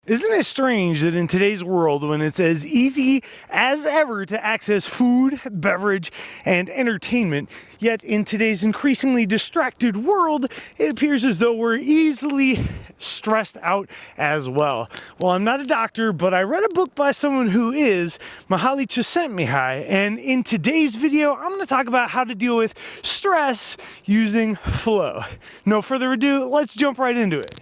Isn't it strange that in today's world, when it's as easy as ever to access food, beverage, and entertainment, yet in today's increasingly distracted world, it appears as though we're easily stressed out as well? Well, I'm not a doctor, but I read a book by someone who is, Mihaly Csikszentmihalyi, and in today's video, I'm going to talk about how to deal with stress using flow. No further ado, let's jump right into it.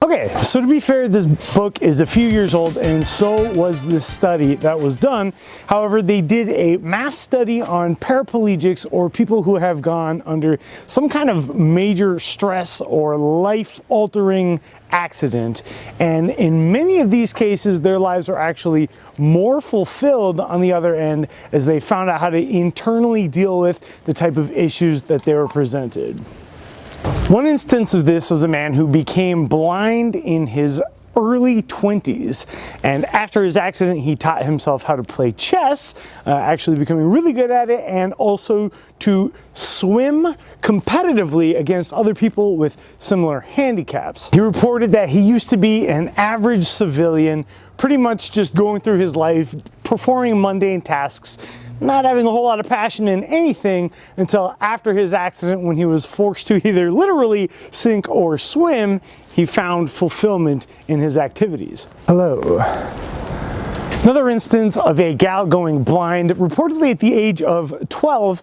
Okay, so to be fair, this book is a few years old, and so was this study that was done. However, they did a mass study on paraplegics, or people who have gone under some kind of major stress or life-altering accident. And in many of these cases, their lives are actually more fulfilled on the other end, as they found out how to internally deal with the type of issues that they were presented. One instance of this was a man who became blind in his early 20s, and after his accident he taught himself how to play chess, actually becoming really good at it, and also to swim competitively against other people with similar handicaps. He reported that he used to be an average civilian, pretty much just going through his life, performing mundane tasks, not having a whole lot of passion in anything until after his accident, when he was forced to either literally sink or swim. He found fulfillment in his activities. Hello. Another instance of a gal going blind, reportedly at the age of 12.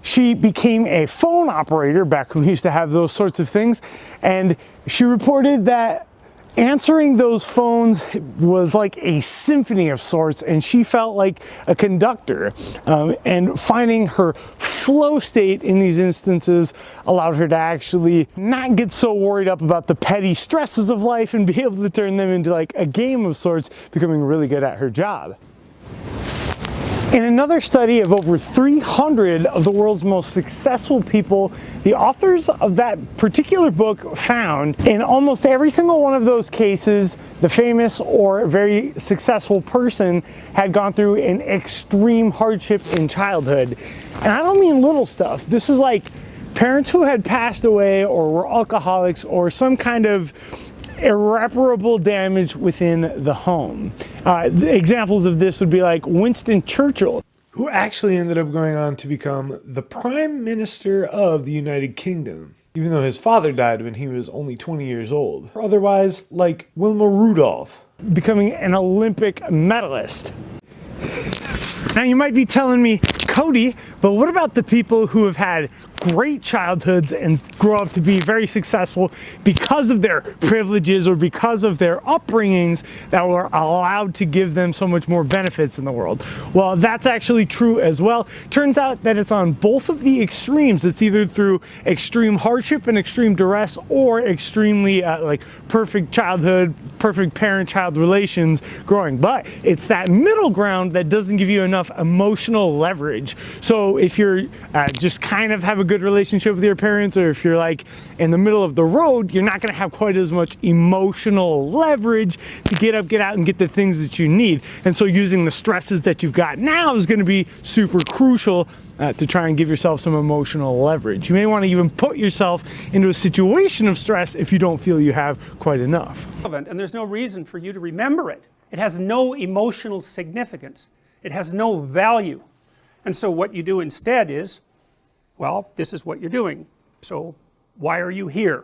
She became a phone operator back when we used to have those sorts of things, and she reported that answering those phones was like a symphony of sorts, and she felt like a conductor. And finding her flow state in these instances allowed her to actually not get so worried up about the petty stresses of life and be able to turn them into like a game of sorts, becoming really good at her job. In another study of over 300 of the world's most successful people, the authors of that particular book found in almost every single one of those cases, the famous or very successful person had gone through an extreme hardship in childhood. And I don't mean little stuff. This is like parents who had passed away or were alcoholics, or some kind of irreparable damage within the home. The examples of this would be like Winston Churchill, who actually ended up going on to become the Prime Minister of the United Kingdom, even though his father died when he was only 20 years old. Or otherwise, like Wilma Rudolph, becoming an Olympic medalist. Now you might be telling me, Cody, but what about the people who have had great childhoods and grow up to be very successful because of their privileges or because of their upbringings that were allowed to give them so much more benefits in the world? Well, that's actually true as well. Turns out that it's on both of the extremes. It's either through extreme hardship and extreme duress, or extremely like perfect childhood, perfect parent-child relations growing. But it's that middle ground that doesn't give you enough emotional leverage. So if you're just kind of have a good relationship with your parents, or if you're like in the middle of the road, you're not going to have quite as much emotional leverage to get up, get out, and get the things that you need. And so using the stresses that you've got now is going to be super crucial to try and give yourself some emotional leverage. You may want to even put yourself into a situation of stress if you don't feel you have quite enough. And there's no reason for you to remember it. It has no emotional significance. It has no value. And so what you do instead is, well, this is what you're doing. So why are you here?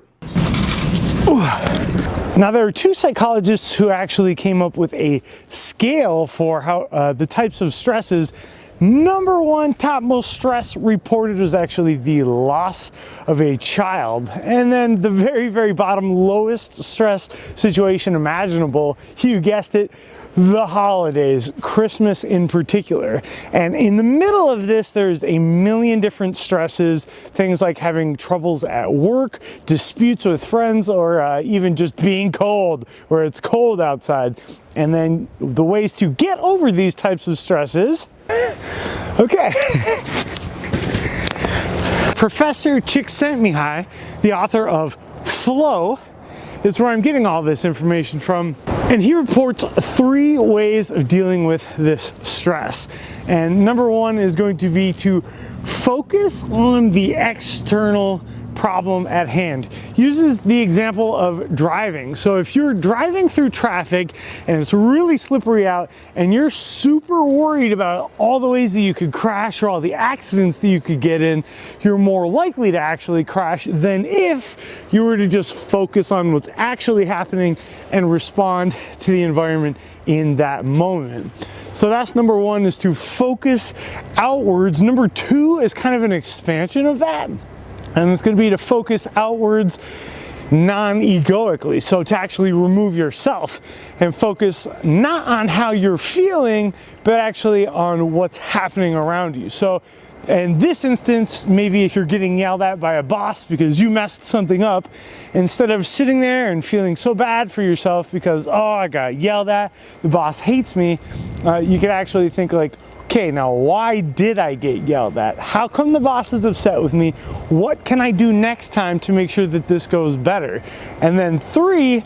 Now, there are two psychologists who actually came up with a scale for how the types of stresses. Number one topmost stress reported was actually the loss of a child. And then the very, very bottom lowest stress situation imaginable, you guessed it, the holidays, Christmas in particular. And in the middle of this, there's a million different stresses, things like having troubles at work, disputes with friends, or even just being cold, where it's cold outside. And then the ways to get over these types of stresses. Okay. Professor Csikszentmihalyi, the author of Flow, is where I'm getting all this information from. And he reports 3 ways of dealing with this stress. And number one is going to be to focus on the external problem at hand. Uses the example of driving. So if you're driving through traffic and it's really slippery out and you're super worried about all the ways that you could crash or all the accidents that you could get in, you're more likely to actually crash than if you were to just focus on what's actually happening and respond to the environment in that moment. So that's number one, is to focus outwards. Number two is kind of an expansion of that, and it's going to be to focus outwards non-egoically. So to actually remove yourself and focus not on how you're feeling, but actually on what's happening around you. So in this instance, maybe if you're getting yelled at by a boss because you messed something up, instead of sitting there and feeling so bad for yourself because, oh, I got yelled at, the boss hates me, you could actually think like, okay, now why did I get yelled at? How come the boss is upset with me? What can I do next time to make sure that this goes better? And then three,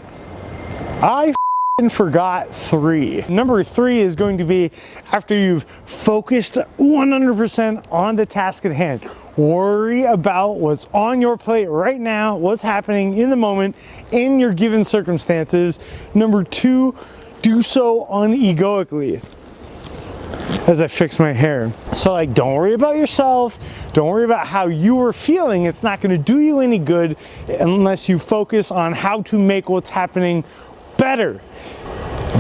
I forgot three. Number three is going to be after you've focused 100% on the task at hand. Worry about what's on your plate right now, what's happening in the moment, in your given circumstances. Number two, do so unegoically. As I fix my hair. So like, don't worry about yourself. Don't worry about how you were feeling. It's not going to do you any good unless you focus on how to make what's happening better.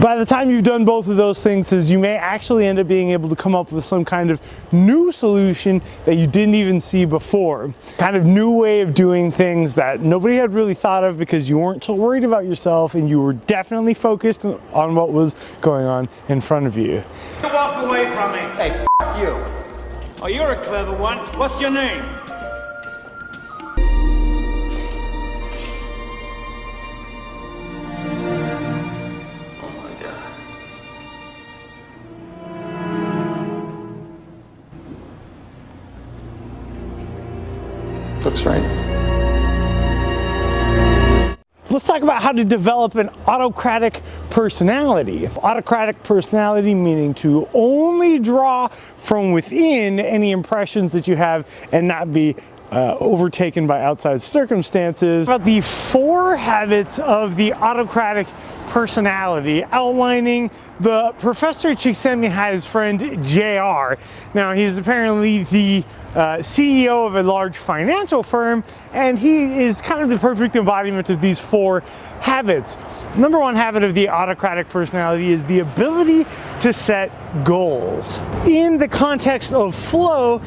By the time you've done both of those things, you may actually end up being able to come up with some kind of new solution that you didn't even see before. Kind of new way of doing things that nobody had really thought of because you weren't so worried about yourself and you were definitely focused on what was going on in front of you. Walk away from me. Hey, f*** you. Oh, you're a clever one. What's your name? Looks right. Let's talk about how to develop an autocratic personality. Autocratic personality meaning to only draw from within any impressions that you have and not be overtaken by outside circumstances. About the 4 habits of the autocratic personality, outlining the Professor Csikszentmihalyi's friend JR. Now he's apparently the CEO of a large financial firm, and he is kind of the perfect embodiment of these 4 habits. Number 1 habit of the autocratic personality is the ability to set goals. In the context of flow,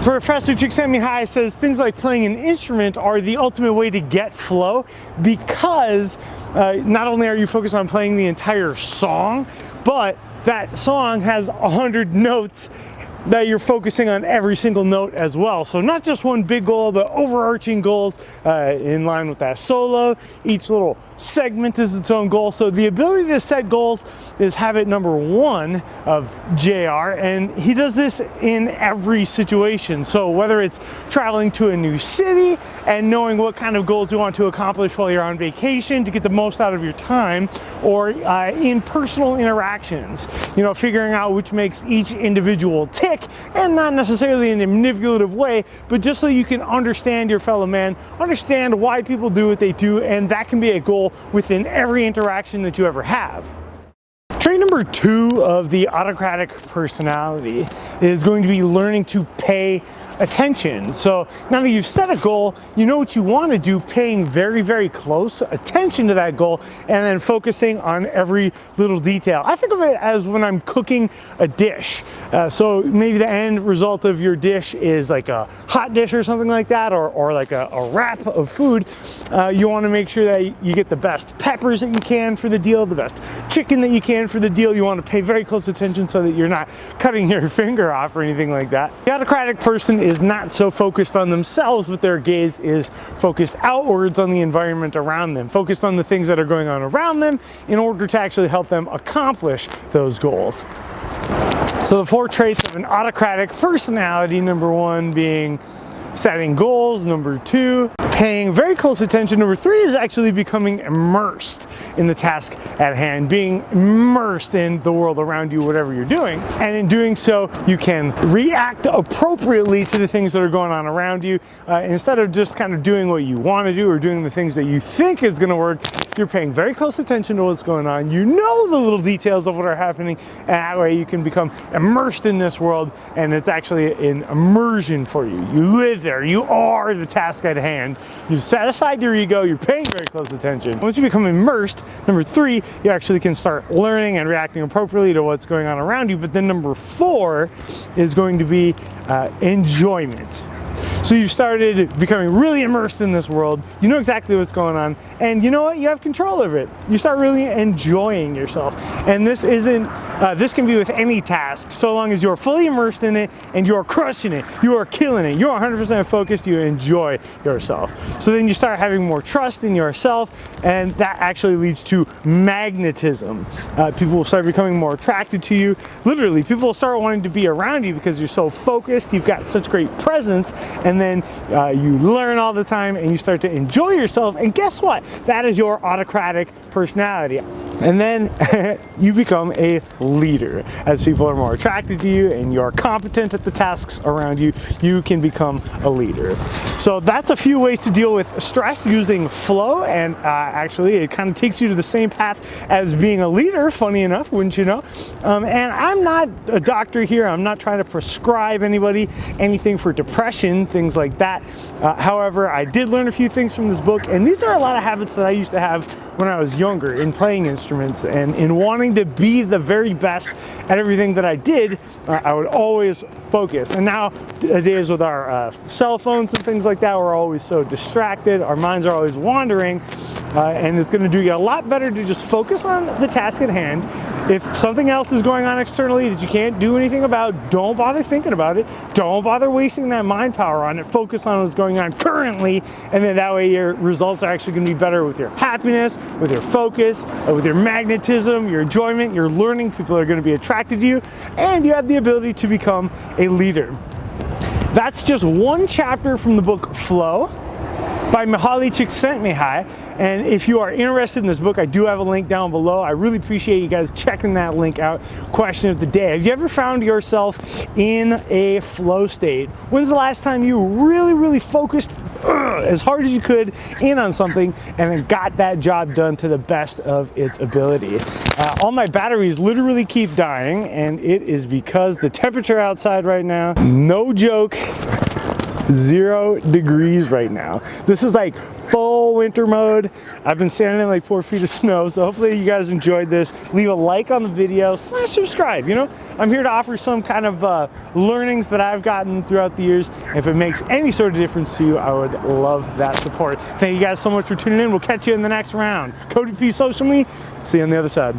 Professor Csikszentmihalyi says things like playing an instrument are the ultimate way to get flow, because not only are you focused on playing the entire song, but that song has 100 notes that you're focusing on every single note as well. So not just one big goal, but overarching goals in line with that solo. Each little segment is its own goal. So the ability to set goals is habit number 1 of JR, and he does this in every situation. So whether it's traveling to a new city and knowing what kind of goals you want to accomplish while you're on vacation to get the most out of your time, or in personal interactions, you know, figuring out which makes each individual tick, and not necessarily in a manipulative way, but just so you can understand your fellow man, understand why people do what they do, and that can be a goal within every interaction that you ever have. Trait number 2 of the autocratic personality is going to be learning to pay attention. So now that you've set a goal, you know what you want to do, paying very, very close attention to that goal and then focusing on every little detail. I think of it as when I'm cooking a dish. So maybe the end result of your dish is like a hot dish or something like that, or like a wrap of food. You want to make sure that you get the best peppers that you can for the deal, the best chicken that you can for the deal. You want to pay very close attention so that you're not cutting your finger off or anything like that. The autocratic person is not so focused on themselves, but their gaze is focused outwards on the environment around them, focused on the things that are going on around them in order to actually help them accomplish those goals. So the 4 traits of an autocratic personality, number 1 being setting goals, number 2 paying very close attention, number 3 is actually becoming immersed in the task at hand, being immersed in the world around you, whatever you're doing. And in doing so, you can react appropriately to the things that are going on around you. Instead of just kind of doing what you want to do or doing the things that you think is going to work, you're paying very close attention to what's going on. You know the little details of what are happening, and that way you can become immersed in this world, and it's actually an immersion for you. You live there. You are the task at hand. You set aside your ego. You're paying very close attention. Once you become immersed, number 3, you actually can start learning and reacting appropriately to what's going on around you. But then number 4 is going to be enjoyment. So you've started becoming really immersed in this world. You know exactly what's going on, and you know what? You have control over it. You start really enjoying yourself. And this can be with any task, so long as you're fully immersed in it and you're crushing it, you are killing it, you're 100% focused, you enjoy yourself. So then you start having more trust in yourself, and that actually leads to magnetism. People will start becoming more attracted to you. Literally, people will start wanting to be around you because you're so focused, you've got such great presence, and then you learn all the time and you start to enjoy yourself, and guess what? That is your autocratic personality. And then you become a leader. As people are more attracted to you and you're competent at the tasks around you, you can become a leader. So that's a few ways to deal with stress using flow, and actually it kind of takes you to the same path as being a leader, funny enough, wouldn't you know? And I'm not a doctor here. I'm not trying to prescribe anybody anything for depression, things like that. However, I did learn a few things from this book, and these are a lot of habits that I used to have when I was younger in playing instruments and in wanting to be the very best at everything that I did. I would always focus. And nowadays with our cell phones and things like that, we're always so distracted. Our minds are always wandering, and it's going to do you a lot better to just focus on the task at hand. If something else is going on externally that you can't do anything about, don't bother thinking about it. Don't bother wasting that mind power on it. Focus on what's going on currently, and then that way your results are actually going to be better with your happiness, with your focus, with your magnetism, your enjoyment, your learning. People are going to be attracted to you, and you have the ability to become a leader. That's just one chapter from the book Flow by Mihaly Csikszentmihalyi. And if you are interested in this book, I do have a link down below. I really appreciate you guys checking that link out. Question of the day: have you ever found yourself in a flow state? When's the last time you really focused as hard as you could in on something and then got that job done to the best of its ability? All my batteries literally keep dying, and it is because the temperature outside right now, no joke, 0 degrees right now. This is like full winter mode. I've been standing in like 4 feet of snow, so hopefully you guys enjoyed this. Leave a like on the video, smash subscribe. You know, I'm here to offer some kind of learnings that I've gotten throughout the years. If it makes any sort of difference to you, I would love that support. Thank you guys so much for tuning in. We'll catch you in the next round. Cody P socially. See you on the other side.